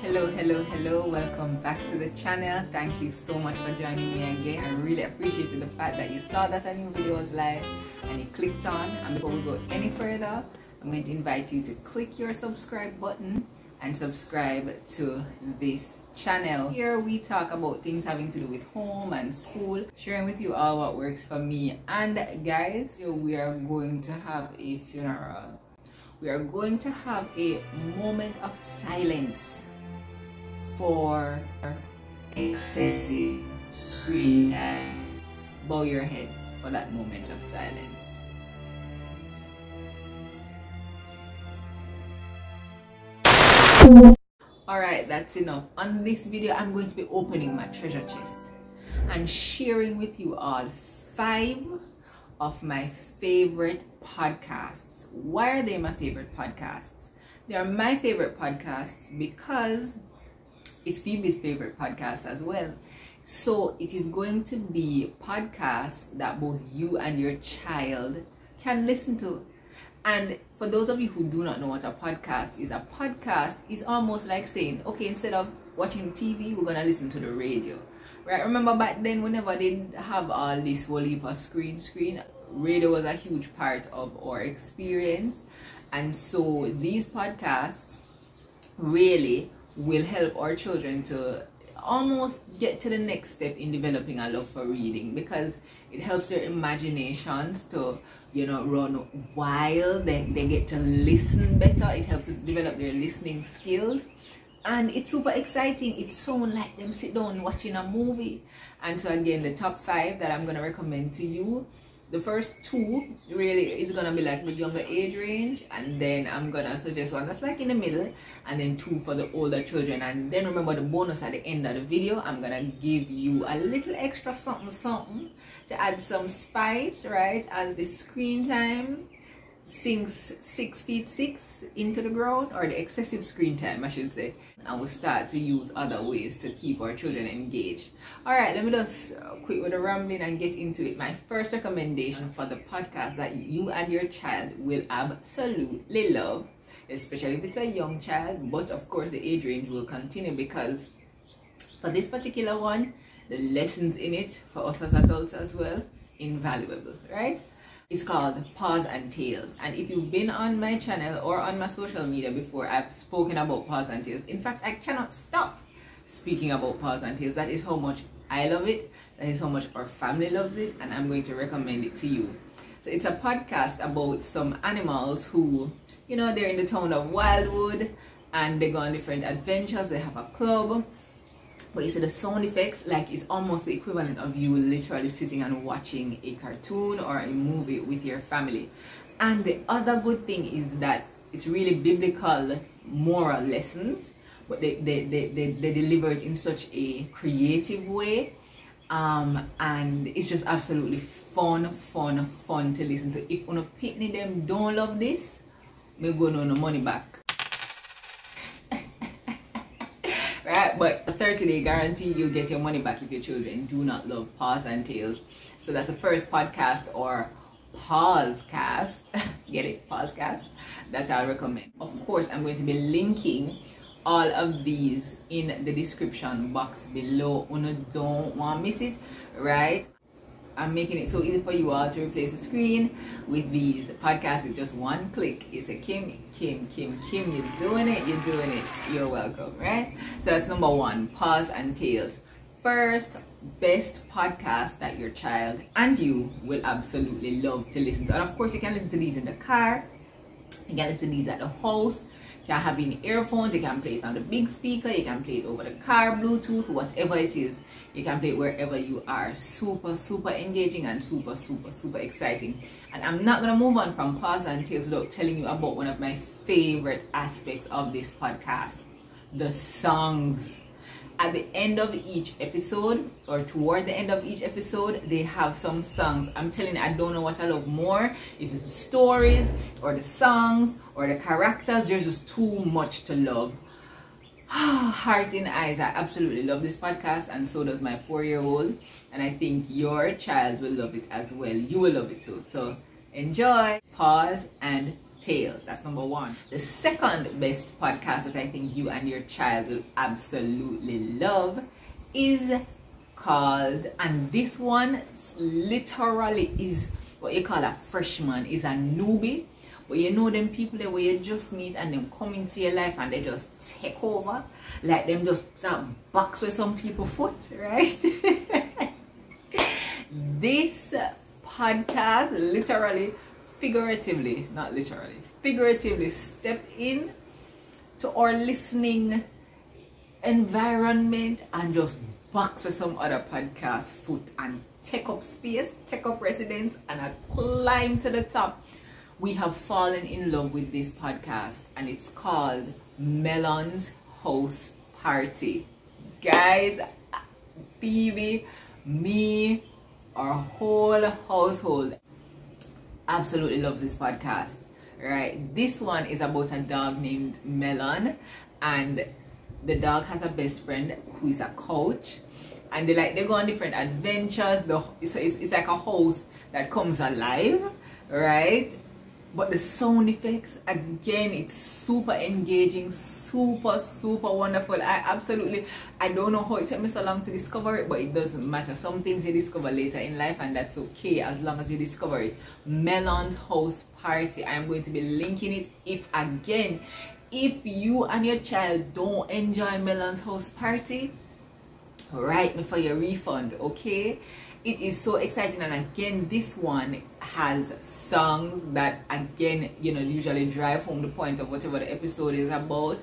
Hello, welcome back to the channel. Thank you so much for joining me again. I really appreciated the fact that you saw that a new video was live and you clicked on. And before we go any further, I'm going to invite you to click your subscribe button and subscribe to this channel. Here we talk about things having to do with home and school, sharing with you all what works for me. And guys, we are going to have a funeral. We are going to have a moment of silence for excessive screen time. Bow your heads for that moment of silence. Alright, that's enough. On this video, I'm going to be opening my treasure chest and sharing with you all 5 of my favorite podcasts. Why are they my favorite podcasts? They are my favorite podcasts because it's Phoebe's favorite podcast as well. So it is going to be podcasts that both you and your child can listen to. And for those of you who do not know what a podcast is almost like saying, okay, instead of watching TV, we're going to listen to the radio. Right? Remember back then, whenever they didn't have all this whole heap of screen, radio was a huge part of our experience. And so these podcasts really will help our children to almost get to the next step in developing a love for reading, because it helps their imaginations to, run wild. They get to listen better. It helps them develop their listening skills. And it's super exciting. It's so like them sit down watching a movie. And so again, the top 5 that I'm going to recommend to you, the first 2 really is going to be like the younger age range, and then I'm going to suggest one that's like in the middle, and then 2 for the older children. And then remember the bonus at the end of the video, I'm going to give you a little extra something to add some spice, right, as the screen time sinks 6 feet 6 into the ground, or the excessive screen time I should say, and we'll start to use other ways to keep our children engaged. Alright, let me just quit with the rambling and get into it. My first recommendation for the podcast that you and your child will absolutely love, especially if it's a young child, but of course the age range will continue, because for this particular one, the lessons in it for us as adults as well, invaluable, right? It's called Paws and Tails, and if you've been on my channel or on my social media before, I've spoken about Paws and Tails. In fact, I cannot stop speaking about Paws and Tails. That is how much I love it, that is how much our family loves it, and I'm going to recommend it to you. So it's a podcast about some animals who, they're in the town of Wildwood and they go on different adventures. They have a club. But you see the sound effects, like it's almost the equivalent of you literally sitting and watching a cartoon or a movie with your family. And the other good thing is that it's really biblical moral lessons, but they deliver it in such a creative way. And it's just absolutely fun to listen to. If on a picnic them don't love this, me go no money back. Right, but a 30-day guarantee, you'll get your money back if your children do not love Paws and Tails. So that's the first podcast, or Pawscast. Get it? Pawscast. That's how I recommend. Of course, I'm going to be linking all of these in the description box below. You don't want to miss it, right? I'm making it so easy for you all to replace the screen with these podcasts with just one click. You say, Kim, you're doing it, you're welcome, right? So that's number 1, Paws and Tails. First, best podcast that your child and you will absolutely love to listen to. And of course, you can listen to these in the car, you can listen to these at the house, you can have it in earphones, you can play it on the big speaker, you can play it over the car, Bluetooth, whatever it is. You can play it wherever you are. Super engaging and super exciting. And I'm not going to move on from Paws and Tails without telling you about one of my favorite aspects of this podcast, the songs. At the end of each episode, or toward the end of each episode, they have some songs. I'm telling you, I don't know what I love more, if it's the stories or the songs or the characters. There's just too much to love. Heart in eyes. I absolutely love this podcast, and so does my 4-year-old, and I think your child will love it as well. You will love it too. So enjoy Paws and tales. That's number one. The second best podcast that I think you and your child will absolutely love is called, and this one literally is what you call a freshman, is a newbie. But you know them people that where you just meet and them come into your life and they just take over, like them just start box with some people's foot, right? This podcast literally, figuratively, not literally, figuratively stepped in to our listening environment and just box with some other podcast foot and take up space, take up residence, and I climb to the top. We have fallen in love with this podcast, and it's called Melon's House Party. Guys, Phoebe, me, our whole household absolutely loves this podcast, right? This one is about a dog named Melon, and the dog has a best friend who is a coach, and they go on different adventures. So it's like a house that comes alive, right? But the sound effects, again, it's super engaging, super wonderful. I don't know how it took me so long to discover it, but it doesn't matter. Some things you discover later in life, and that's okay as long as you discover it. Melon's House Party. I'm going to be linking it. If you and your child don't enjoy Melon's House Party, write me for your refund, okay? It is so exciting, and again, this one has songs that, again, you know, usually drive home the point of whatever the episode is about.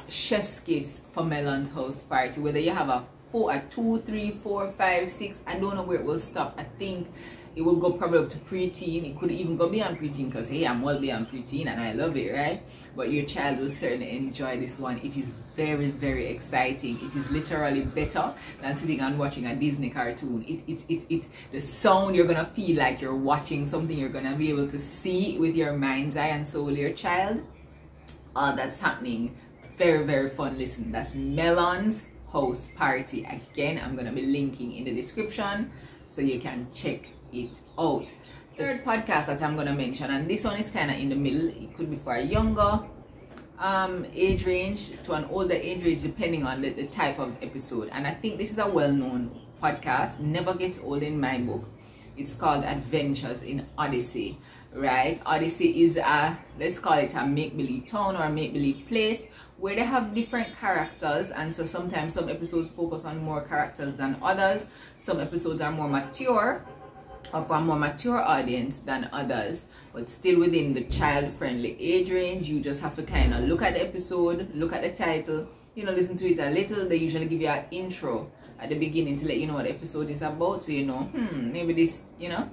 Chef's kiss for Melon's House Party. Whether you have a 2, 3, 4, 5, 6, I don't know where it will stop. I think it will go probably up to preteen. It could even go beyond preteen, because hey, I'm well beyond preteen and I love it, right? But your child will certainly enjoy this one. It is very exciting. It is literally better than sitting and watching a Disney cartoon. The sound, you're gonna feel like you're watching something you're gonna be able to see with your mind's eye and soul, your child. That's happening. Very fun listen. That's Melon's House Party. Again, I'm gonna be linking in the description so you can check it out. Third podcast that I'm gonna mention, and this one is kind of in the middle. It could be for a younger age range to an older age range, depending on the type of episode. And I think this is a well-known podcast, never gets old in my book. It's called Adventures in Odyssey, right? Odyssey is a, let's call it a make-believe town or a make-believe place where they have different characters, and so sometimes some episodes focus on more characters than others. Some episodes are more mature, or for a more mature audience than others, but still within the child-friendly age range. You just have to kind of look at the episode, look at the title, you know, listen to it a little. They usually give you an intro at the beginning to let you know what the episode is about, so you know, maybe this, you know,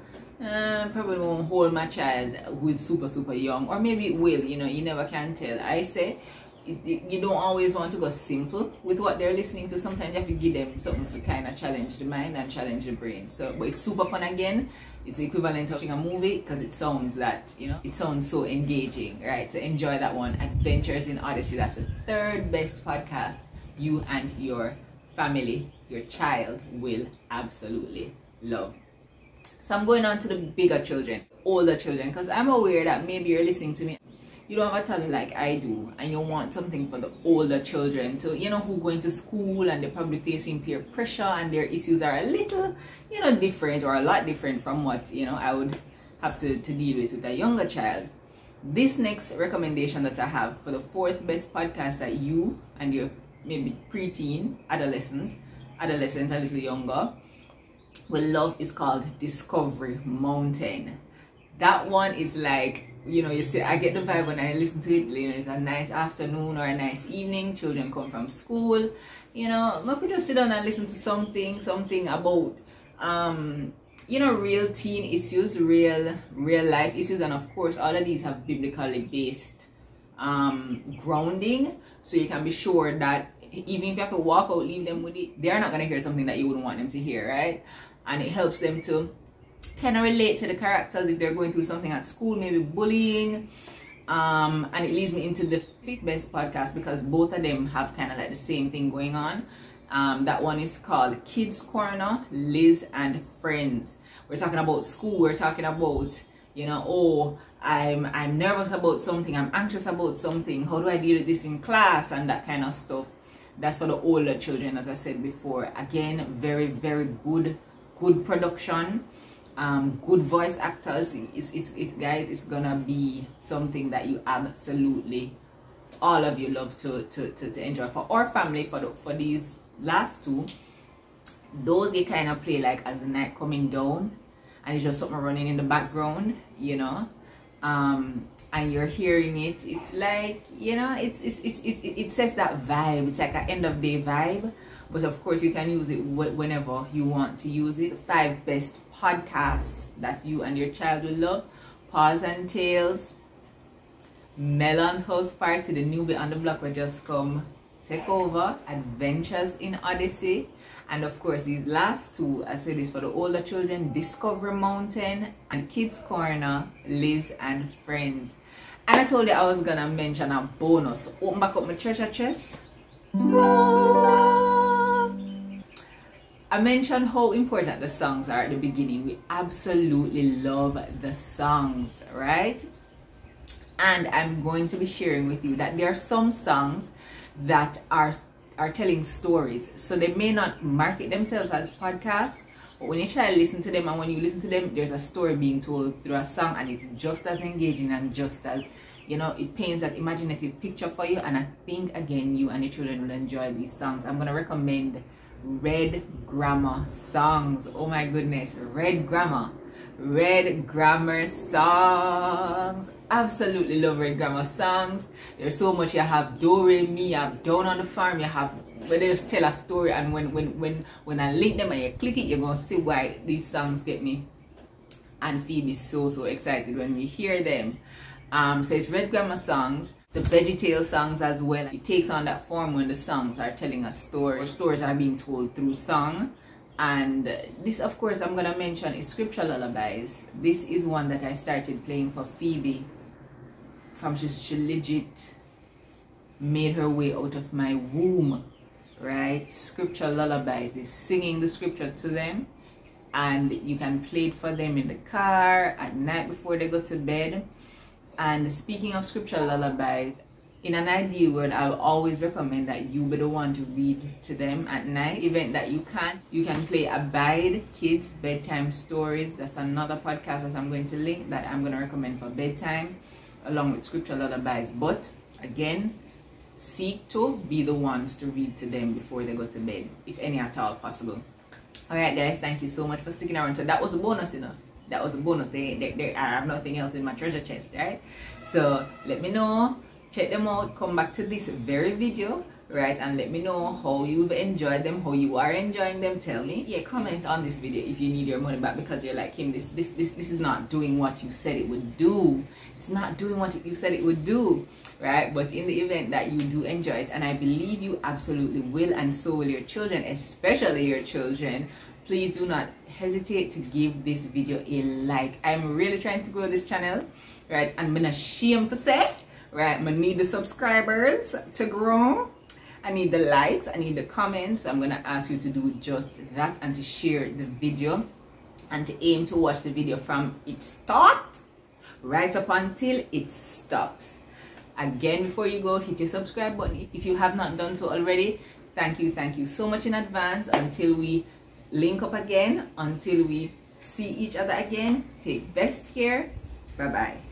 probably won't hold my child who is super young, or maybe it will, you know, you never can tell. I say you don't always want to go simple with what they're listening to. Sometimes you have to give them something to kind of challenge the mind and challenge the brain. So, but it's super fun. Again, it's the equivalent of watching a movie, because it sounds that, you know, it sounds so engaging, right? So enjoy that one. Adventures in Odyssey. That's the third best podcast you and your family, your child, will absolutely love. So I'm going on to the bigger children, older children, because I'm aware that maybe you're listening to me, you don't have a child like I do, and you want something for the older children to, you know, who go into school and they're probably facing peer pressure and their issues are a little, you know, different, or a lot different from what, you know, I would have to deal with a younger child. This next recommendation that I have for the fourth best podcast that you and your maybe preteen, adolescent, a little younger, will love is called Discovery Mountain. That one is like, you know, you see, I get the vibe when I listen to it. You know, it's a nice afternoon or a nice evening. Children come from school. You know, I could just sit down and listen to something about, you know, real teen issues, real life issues, and of course, all of these have biblically based grounding. So you can be sure that even if you have to walk out, leave them with it, they're not gonna hear something that you wouldn't want them to hear, right? And it helps them to kind of relate to the characters if they're going through something at school, maybe bullying. And it leads me into the fifth best podcast, because both of them have kind of like the same thing going on. That one is called Kids Corner, Liz and Friends. We're talking about school. We're talking about, You know, oh, I'm nervous about something, I'm anxious about something, how do I deal with this in class, and that kind of stuff. That's for the older children, as I said before. Again, very, very good production, good voice actors. It's guys, it's gonna be something that you absolutely, all of you, love to enjoy. For our family, for these last two, those you kind of play like as the night coming down, and it's just something running in the background, you know, and you're hearing it. It's like, you know, it sets that vibe. It's like an end of day vibe, but of course you can use it whenever you want to use it. 5 best podcasts that you and your child will love: Paws and Tales, Melon's House Party, the newbie on the block will just come take over, Adventures in Odyssey, and of course these last two, I said this for the older children, Discovery Mountain and Kids Corner, Liz and Friends. And I told you I was gonna mention a bonus. Open back up my treasure chest. I mentioned how important the songs are at the beginning. We absolutely love the songs, right? And I'm going to be sharing with you that there are some songs that are telling stories. So they may not market themselves as podcasts, but when you try to listen to them, and when you listen to them, there's a story being told through a song, and it's just as engaging and just as, you know, it paints that imaginative picture for you. And I think, again, you and your children will enjoy these songs. I'm going to recommend Red Grammar songs. Oh my goodness, Red Grammar songs. Absolutely love Red Grammar songs. There's so much. You have Do Re Mi, you have Down on the Farm, you have where they just tell a story, and when I link them and you click it, you're gonna see why these songs get me and Phoebe so excited when we hear them. So it's Red Grammar songs. The VeggieTale songs as well. It takes on that form when the songs are telling a story, or stories are being told through song. And this, of course, I'm gonna mention is Scripture Lullabies. This is one that I started playing for Phoebe from she legit made her way out of my womb, right? Scripture Lullabies is singing the scripture to them, and you can play it for them in the car, at night before they go to bed. And speaking of Scripture Lullabies, in an ideal world, I'll always recommend that you be the one to read to them at night. Event that you can't, you can play Abide Kids Bedtime Stories. That's another podcast that I'm going to link that I'm going to recommend for bedtime, along with Scripture Lullabies. But again, seek to be the ones to read to them before they go to bed, if any at all possible. Alright guys, thank you so much for sticking around. So that was a bonus, you know. That was a bonus. I have nothing else in my treasure chest, right? So let me know. Check them out, come back to this very video, right, and let me know how you've enjoyed them, how you are enjoying them. Tell me. Yeah, comment on this video if you need your money back because you're like, Kim, this is not doing what you said it would do. It's not doing what you said it would do, right? But in the event that you do enjoy it, and I believe you absolutely will, and so will your children, especially your children, please do not hesitate to give this video a like. I'm really trying to grow this channel, right, and I'm not ashamed to say, right, I need the subscribers to grow. I need the likes, I need the comments. I'm gonna ask you to do just that, and to share the video, and to aim to watch the video from its start right up until it stops. Again, before you go, hit your subscribe button if you have not done so already. Thank you so much in advance. Until we link up again, until we see each other again, take best care. Bye bye.